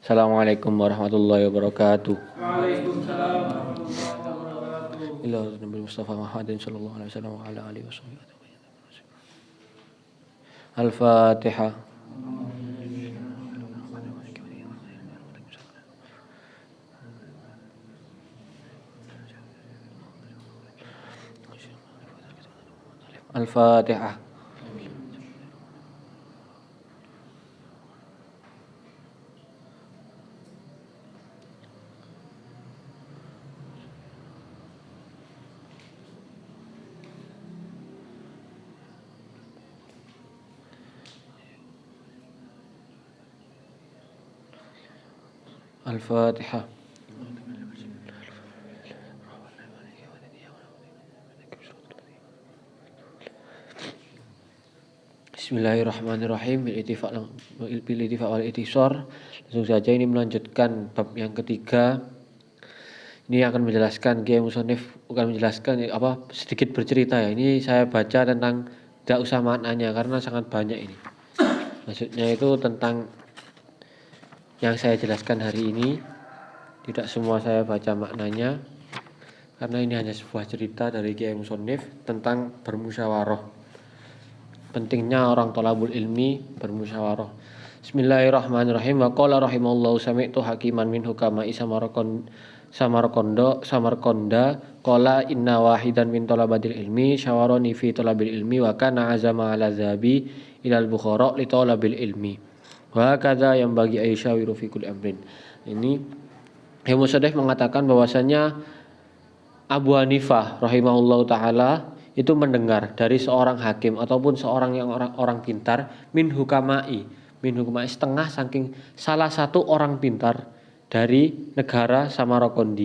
Assalamualaikum warahmatullahi wabarakatuh. Waalaikumsalam warahmatullahi wabarakatuh. Ila Nabi Mustafa Muhammadin sallallahu alaihi wasallam wa ala alihi wasallam. Al-Fatihah. Al-Fatihah. Al-Fatihah. Bismillahirrahmanirrahim. Bil ittifaq wal itisar. Langsung saja ini melanjutkan bab yang ketiga. Ini akan menjelaskan Kiai Musonif bukan menjelaskan sedikit bercerita ya. Ini saya baca tentang tidak usah maknanya karena sangat banyak ini. Maksudnya itu tentang yang saya jelaskan hari ini. Tidak semua saya baca maknanya karena ini hanya sebuah cerita dari Kiai Musonif tentang bermusyawarah. Pentingnya orang thalabul ilmi bermusyawarah. Bismillahirrahmanirrahim. Wa qala rahimallahu sami'tu hakiman min hukama'i Samarqanda qala inna wahidan min thalabatil ilmi syawarani fi thalabil ilmi wa kana azama ala zabi ilal Bukhara li thalabil ilmi. Wa kadza yang bagi Aisyah fi kulli amrin. Ini Imam Musaddiq mengatakan bahwasanya Abu Hanifah rahimahullahu taala itu mendengar dari seorang hakim ataupun seorang yang orang pintar min hukamai setengah saking salah satu orang pintar dari negara Samarkand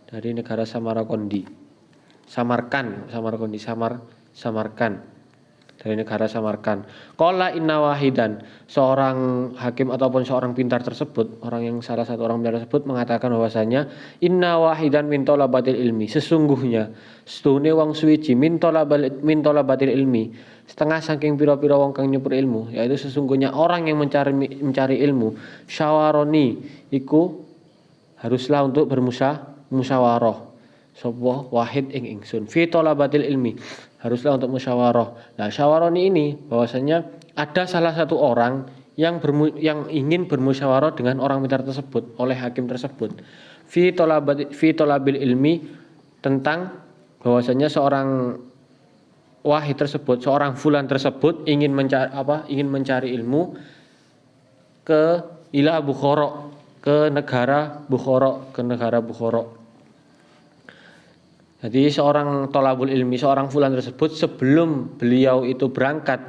dari negara Samarkand. Qala inna wahidan, seorang hakim ataupun seorang pintar tersebut, orang yang salah satu orang pintar tersebut mengatakan bahwasanya inna wahidan min thalabatil ilmi, sesungguhnya setune wong suwiji min thalabatil ilmi, setengah saking pira-pira wong kang nyepur ilmu, yaitu sesungguhnya orang yang mencari ilmu, syawaroni iku haruslah untuk musyawarah. Sapa wahid ing ingsun fi thalabatil ilmi, haruslah untuk musyawarah. Nah, syawaroni ini bahwasanya ada salah satu orang yang ingin bermusyawarah dengan orang pintar tersebut oleh hakim tersebut. Fi thalabil ilmi, tentang bahwasanya seorang wahid tersebut, seorang fulan tersebut ingin mencari ilmu ke ila Bukhara, ke negara Bukhara. Jadi seorang thalabul ilmi, seorang fulan tersebut sebelum beliau itu berangkat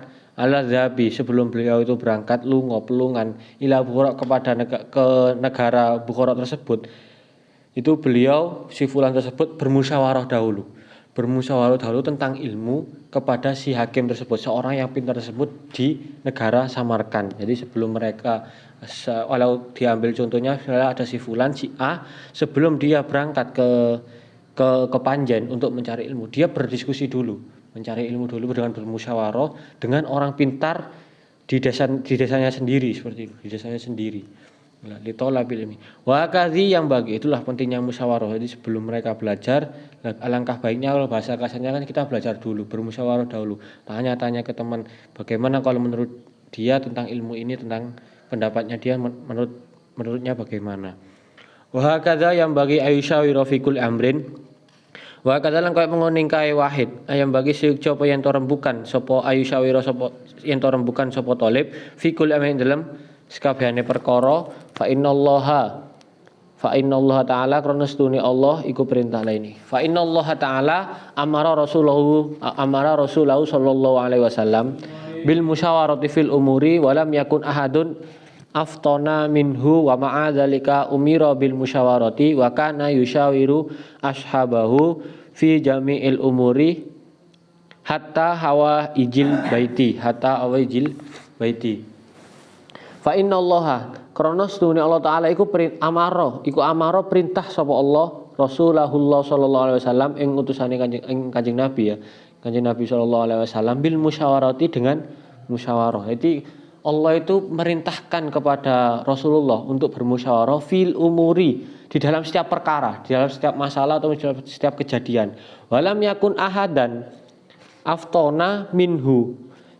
sebelum beliau itu berangkat pelungan ila Bukhara ke negara Bukhara tersebut, itu beliau si fulan tersebut bermusyawarah dahulu tentang ilmu kepada si hakim tersebut, seorang yang pintar tersebut di negara Samarkand. Jadi sebelum mereka, walau diambil contohnya misalnya ada si fulan si A, sebelum dia berangkat ke Panjen untuk mencari ilmu, dia berdiskusi dulu, mencari ilmu dulu dengan bermusyawarah dengan orang pintar di desanya sendiri, seperti itu, di desanya sendiri. Li thalabil ilmi. Wa kadzi yang bagi, itulah pentingnya musyawarah. Jadi sebelum mereka belajar, alangkah baiknya kalau bahasa kasarnya kan kita belajar dulu, bermusyawarah dahulu. Tanya-tanya ke teman, bagaimana kalau menurut dia tentang ilmu ini, tentang pendapatnya dia menurutnya bagaimana. Wa kadza yang bagi Aisyah rafiqul amrin. Wa kadza lan kaya mengoning kae wahid ayam bagi sejapa yen to rembukan sapa Aisyah sapa yen to rembukan sapa talib fikul amrin dalam sekabehane perkara fa innallaha ta'ala krana stune Allah iku perintah laini. Fa innallaha ta'ala amara rasulahu sallallahu alaihi wasallam bil musyawarati fil umuri wa lam yakun ahadun aftona minhu wa ma'a dzalika umira bil musyawarati wa kana yushawiru ashabahu fi jami'il umuri hatta hawa ijil baiti fa innallaha krana stune Allah taala iku amara perintah sapa Allah Rasulullah sallallahu alaihi wasallam ing utusane Kanjeng Nabi ya, Kanjeng Nabi sallallahu alaihi wasallam bil musyawarati, dengan musyawarah. Jadi Allah itu merintahkan kepada Rasulullah untuk bermusyawarah fil umuri, di dalam setiap perkara, di dalam setiap masalah atau setiap kejadian. Walam yakun ahadan aftona minhu.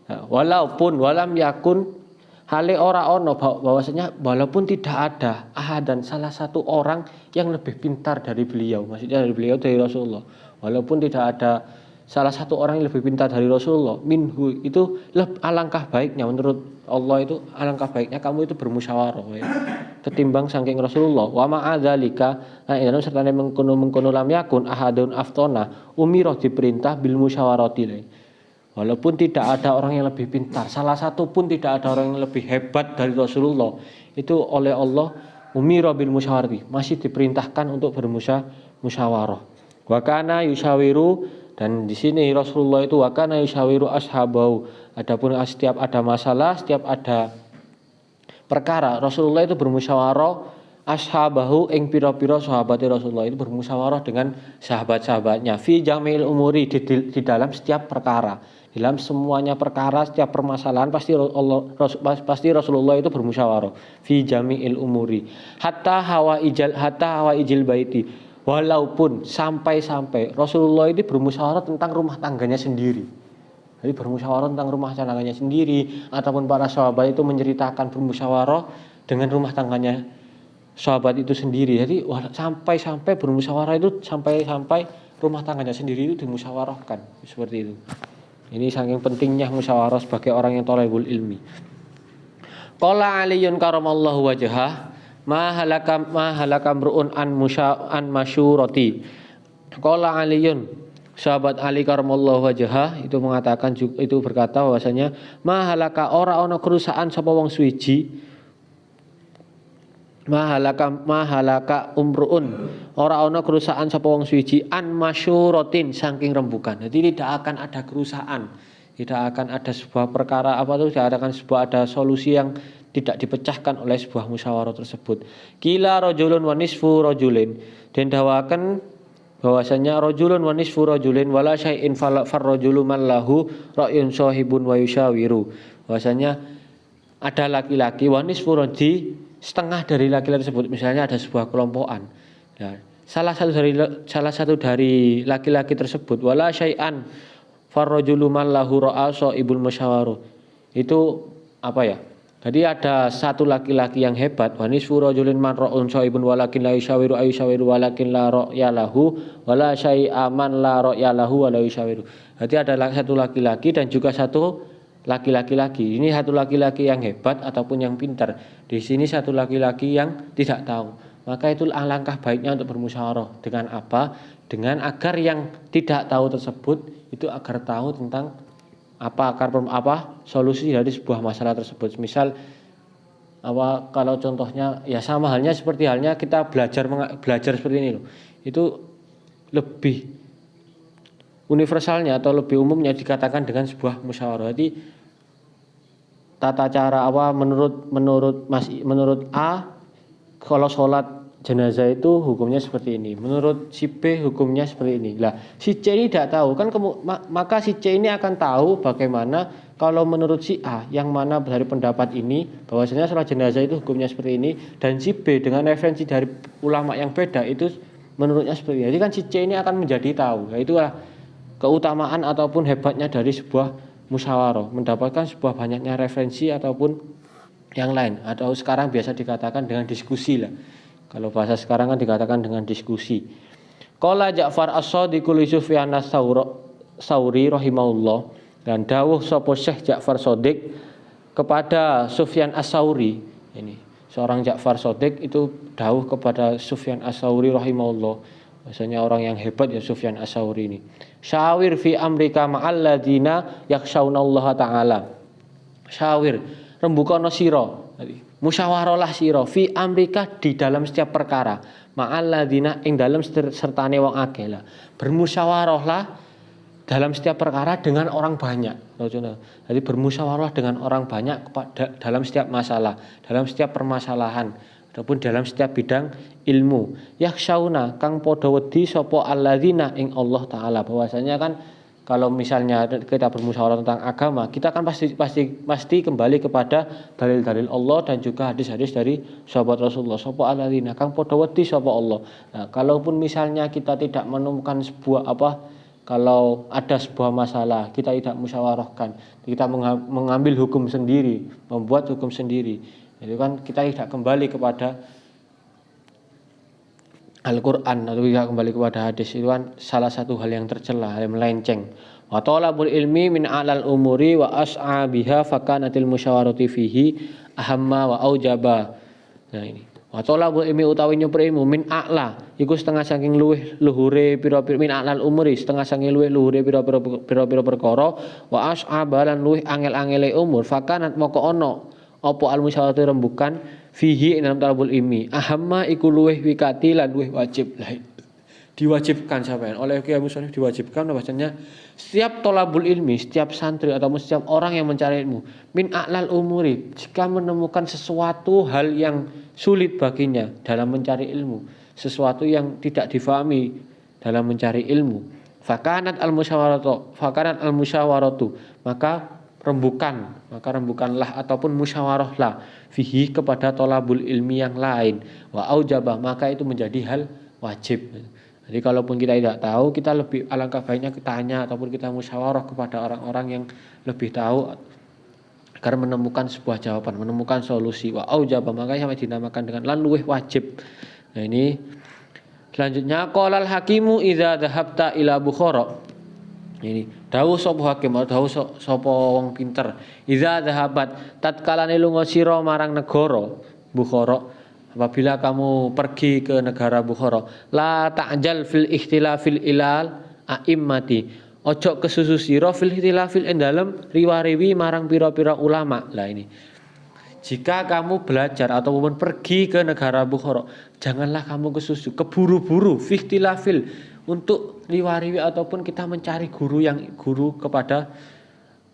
Walaupun walam yakun hale ora ono, bahwasanya walaupun tidak ada ahadan salah satu orang yang lebih pintar dari beliau, maksudnya dari Rasulullah. Walaupun tidak ada salah satu orang yang lebih pintar dari Rasulullah, minhu, itu alangkah baiknya menurut Allah, itu alangkah baiknya kamu itu bermusyawarah ya, ketimbang saking Rasulullah. Wa ma'adzalika lan serta mengkono lam yakun ahadun aftona, umirah diperintah bil musyawarati. Walaupun tidak ada orang yang lebih pintar, salah satu pun tidak ada orang yang lebih hebat dari Rasulullah, itu oleh Allah umirah bil musyawarati, masih diperintahkan untuk bermusyawarah. Wa kana yusyawiru, dan di sini Rasulullah itu wa kana yusyawiru ashabau. Adapun setiap ada masalah, setiap ada perkara, Rasulullah itu bermusyawarah ashabahu ing pira-pira sahabat Rasulullah itu bermusyawarah dengan sahabat-sahabatnya fi jamil umuri, di dalam setiap perkara, dalam semuanya perkara, setiap permasalahan pasti Rasulullah itu bermusyawarah fi jamil umuri hatta hawa ijil baiti. Walaupun sampai Rasulullah itu bermusyawarah tentang rumah tangganya sendiri. Jadi bermusyawarah tentang rumah tangganya sendiri, ataupun para sahabat itu menceritakan bermusyawarah dengan rumah tangganya sahabat itu sendiri. Jadi sampai bermusyawarah itu sampai rumah tangganya sendiri itu dimusyawarahkan, seperti itu. Ini saking pentingnya musyawarah sebagai orang yang thalibul ilmi. Qala Aliyun karamallahu wajhah ma halaka mru'un an masyurati. Qala Aliyun, sahabat Ali karamallahu wajhah itu mengatakan, itu berkata bahwasanya ma halaka ora ana kerusakan sapa wong suwiji, ma halaka umruun ora ana kerusakan sapa wong suwiji an masyuratin saking rembukan. Jadi tidak akan ada kerusakan, tidak akan ada sebuah perkara tidak akan ada solusi yang tidak dipecahkan oleh sebuah musyawarah tersebut. Kila rajulun wa nisfu rajulin, dan dawakan bahwasanya rajulun wa nisfu rajulin wala syai'in farrajulu man lahu ra'yun sahibun wa yushawiru. Bahwasanya ada laki-laki wa nisfu rajuli, setengah dari laki-laki tersebut, misalnya ada sebuah kelompokan. Nah, salah satu dari laki-laki tersebut wala syai'an farrajulu man lahu ra'asa ibul musyawaru. Itu apa ya? Jadi ada satu laki-laki yang hebat, wa nisfu rajulin man ra'un saibun walakin la yushawiru ayushawiru walakin la ra'ya lahu wala syai'a man la ra'ya lahu wala yushawiru. Jadi ada satu laki-laki dan juga satu laki-laki. Ini satu laki-laki yang hebat ataupun yang pintar. Di sini satu laki-laki yang tidak tahu. Maka itu alangkah baiknya untuk bermusyawarah. Dengan apa? Dengan agar yang tidak tahu tersebut itu agar tahu tentang apa solusi dari sebuah masalah tersebut. Misal kalau contohnya ya sama halnya seperti halnya kita belajar seperti ini loh. Itu lebih universalnya atau lebih umumnya dikatakan dengan sebuah musyawarah. Jadi tata cara menurut A, kalau sholat jenazah itu hukumnya seperti ini, menurut si B hukumnya seperti ini. Lah si C ini tidak tahu kan, maka si C ini akan tahu bagaimana kalau menurut si A yang mana dari pendapat ini bahwasanya sholat jenazah itu hukumnya seperti ini, dan si B dengan referensi dari ulama yang beda itu menurutnya seperti ini. Jadi kan si C ini akan menjadi tahu. Nah, itulah keutamaan ataupun hebatnya dari sebuah musyawarah, mendapatkan sebuah banyaknya referensi ataupun yang lain, atau sekarang biasa dikatakan dengan diskusi lah. Kalau bahasa sekarang kan dikatakan dengan diskusi. Qala Ja'far As-Shadiqu li Sufyan Ats-Tsauri rahimahullah, dan dawuh sapa Syekh Ja'far Shadiq kepada Sufyan Ats-Tsauri. Ini seorang Ja'far Shadiq itu dawuh kepada Sufyan Ats-Tsauri rahimahullah. Bahasanya orang yang hebat ya Sufyan Ats-Tsauri ini. Syawir fi amrika ma'al ladina yakhshawnallaha ta'ala. Syawir rembukono sira. Musyawarahlah sira fi amrika di dalam setiap perkara ma'al ladzina ing dalam sertane wong akeh lah. Bermusyawarahlah dalam setiap perkara dengan orang banyak. Jadi bermusyawarah dengan orang banyak dalam setiap masalah, dalam setiap permasalahan ataupun dalam setiap bidang ilmu. Yakhshauna kang padha wedi sapa alladzina ing Allah taala. Bahwasanya kan kalau misalnya kita bermusyawarah tentang agama, kita akan pasti kembali kepada dalil-dalil Allah dan juga hadis-hadis dari sahabat Rasulullah. Sapa alladzina kang padha wedi sapa Allah. Nah, kalaupun misalnya kita tidak menemukan kalau ada sebuah masalah, kita tidak musyawarahkan, kita mengambil hukum sendiri, membuat hukum sendiri. Itu kan kita tidak kembali kepada Al-Quran atau tidak kembali kepada hadis. Itu kan salah satu hal yang tercela, hal yang melenceng. Wa talabul ilmi min a'lal umuri wa as'a biha fakanatil musyawarati fihi ahamma wa aujaba. Nah ini. Wa talabul ilmi utawi nyuper ilmu min a'la iku setengah saking luwih luhure pira-pira min a'lal umuri setengah saking luwih luhure pira-pira perkara wa as'a balan luwih angel-angele umur fakanat moko ono apa al musyawarati rembukan fihi dalam talabul ilmi ahamma iku luwih wikati lan luwih wajib. Lah diwajibkan sampean oleh Kiai Musonif, diwajibkan bahwasanya setiap talabul ilmi, setiap santri atau setiap orang yang mencari ilmu min a'lal umuri, jika menemukan sesuatu hal yang sulit baginya dalam mencari ilmu, sesuatu yang tidak difahami dalam mencari ilmu, fakanat al musyawaratu maka rembukanlah ataupun musyawarahlah fihi kepada tolabul ilmi yang lain wa aujabah maka itu menjadi hal wajib. Jadi kalaupun kita tidak tahu, kita lebih alangkah baiknya kita tanya ataupun kita musyawarah kepada orang-orang yang lebih tahu agar menemukan sebuah jawaban, menemukan solusi. Wa aujabah maka sampai dinamakan dengan lan luweh wajib. Nah ini selanjutnya qalal hakimu idza dhahabta ila Bukhara. Ini dawuh sapa hakim, dawuh sapa wong pinter. Idza dhahabat tatkalane lunga sira marang negara Bukhara. Apabila kamu pergi ke negara Bukhara, la ta'jal fil ikhtilafil ilal a'immati. Ojo kesusu sira fil ikhtilafil endalem riwariwi marang pira-pira ulama. Lah ini. Jika kamu belajar ataupun pergi ke negara Bukhara, janganlah kamu kesusu, keburu-buru fi ikhtilafil untuk riwariwi ataupun kita mencari guru kepada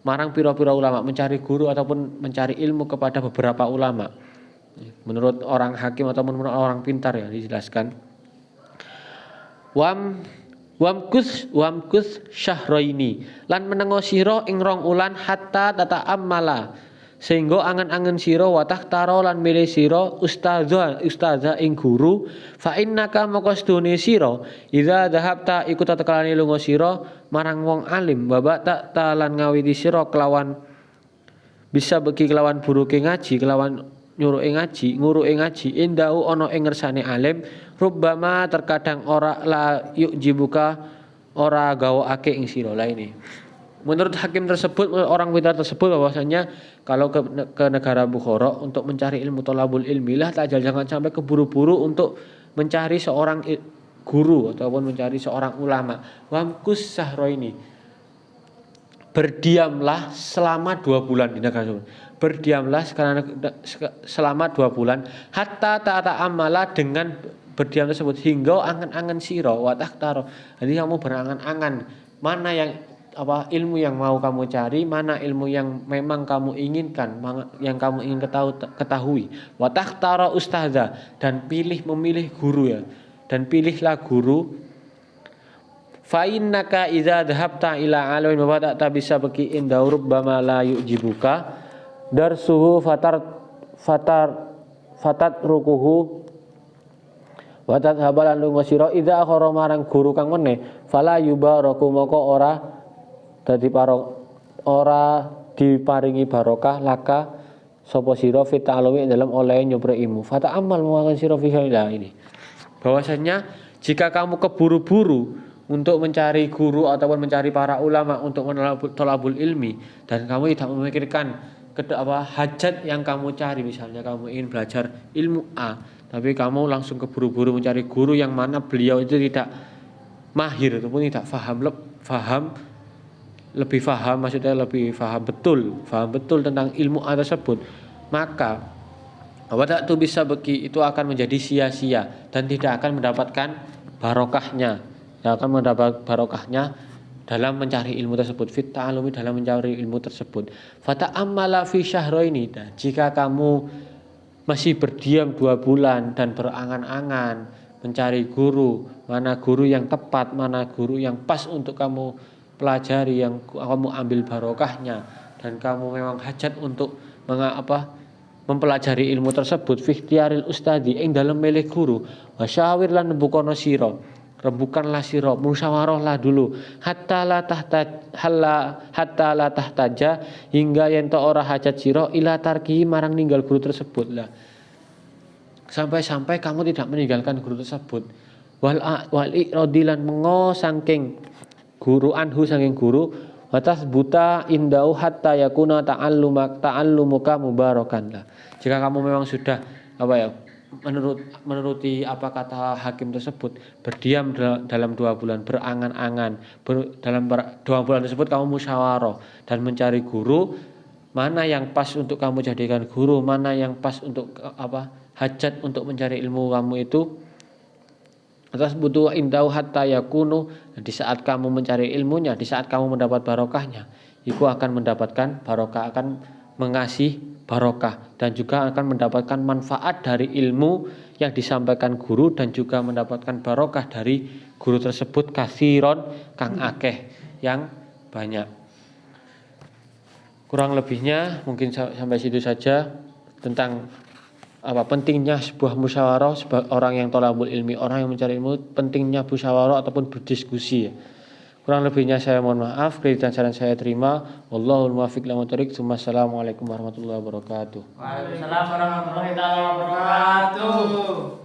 marang pira-pira ulama, mencari guru ataupun mencari ilmu kepada beberapa ulama. Menurut orang hakim ataupun menurut orang pintar ya dijelaskan. Wamkus syahraini lan menengo sira ing rong ulan hatta tata'ammala sehingga angen-angen sira wa tahtaro lan milih sira ustaza ing guru fa innaka maqasdune sira idza dhahabta iku tatekalane lunga sira marang wong alim babak tak talan ngawiti sira kelawan bisa bagi kelawan buruke ngaji kelawan nguruke ngaji indau ana ing ngersane alim rubbama terkadang ora la yujibuka ora gawake ing sira. Lah ini menurut hakim tersebut, orang pintar tersebut bahwasanya kalau ke negara Bukhara untuk mencari ilmu tolabul ilmi lah jangan sampai keburu-buru untuk mencari seorang guru ataupun mencari seorang ulama. Wamkus sahroini berdiamlah selama 2 bulan di negara tersebut. Berdiamlah selama 2 bulan hatta ta'amala dengan berdiam tersebut hingga angan-angan sira wa tahtaro. Jadi kamu berangan-angan mana yang ilmu yang mau kamu cari, mana ilmu yang memang kamu inginkan, yang kamu ingin ketahui. Wa tahtaro ustaza dan memilih guru ya. Dan pilihlah guru. Fa innaka idza dhahabta ila alimin wa ta'ta bisa baki inda rubbama la yujibuka darsuhu fatat rukuhu wa tadhabalan lunga sira idza akhara marang guru kang meneh fala yubaraku moko ora diparingi barokah laka sapa sira fit ta'alumi dalam oleh nyubre ilmu fata amal mawang sira fi ini bahwasanya jika kamu keburu-buru untuk mencari guru ataupun mencari para ulama untuk tolabul ilmi dan kamu tidak memikirkan hajat yang kamu cari, misalnya kamu ingin belajar ilmu A tapi kamu langsung keburu-buru mencari guru yang mana beliau itu tidak mahir ataupun tidak lebih paham betul tentang ilmu A tersebut, maka wadatu bisa bagi itu akan menjadi sia-sia dan tidak akan mendapatkan barokahnya dalam mencari ilmu tersebut, fit ta'alumi dalam mencari ilmu tersebut. Fata'ammala fi syahraini, dan jika kamu masih berdiam 2 bulan dan berangan-angan mencari guru, mana guru yang tepat, mana guru yang pas untuk kamu pelajari, yang kamu ambil barokahnya, dan kamu memang hajat untuk mempelajari ilmu tersebut, fi ikhtiaril ustadi ing dalem milih guru, wasyawir lan rembukanlah sira, musyawarahlah dulu, hatta la tahtaja hingga yen to ora hajat sira ila tarki marang ninggal guru tersebut lah. Sampai-sampai kamu tidak meninggalkan guru tersebut. Wal ikradilan mengo saking guru anhu saking guru, watas buta indau hatta yakuna ta'allumuka mubarakan lah. Jika kamu memang sudah menuruti apa kata hakim tersebut, berdiam dalam 2 bulan, berangan-angan, dalam 2 bulan tersebut kamu musyawarah dan mencari guru mana yang pas untuk kamu jadikan guru, mana yang pas untuk hajat untuk mencari ilmu kamu itu. Atas butuh indau hatta yakunu, di saat kamu mencari ilmunya, di saat kamu mendapat barokahnya, itu akan mendapatkan barokah, akan mengasih barokah, dan juga akan mendapatkan manfaat dari ilmu yang disampaikan guru, dan juga mendapatkan barokah dari guru tersebut kasiron kang akeh, yang banyak. Kurang lebihnya mungkin sampai situ saja tentang pentingnya sebuah musyawarah, orang yang thalabul ilmi, orang yang mencari ilmu, pentingnya musyawarah ataupun berdiskusi. Kurang lebihnya saya mohon maaf, kritik dan saran saya terima. Wallahul muwaffiq ila thoriq. Assalamualaikum warahmatullahi wabarakatuh. Waalaikumsalam warahmatullahi wabarakatuh.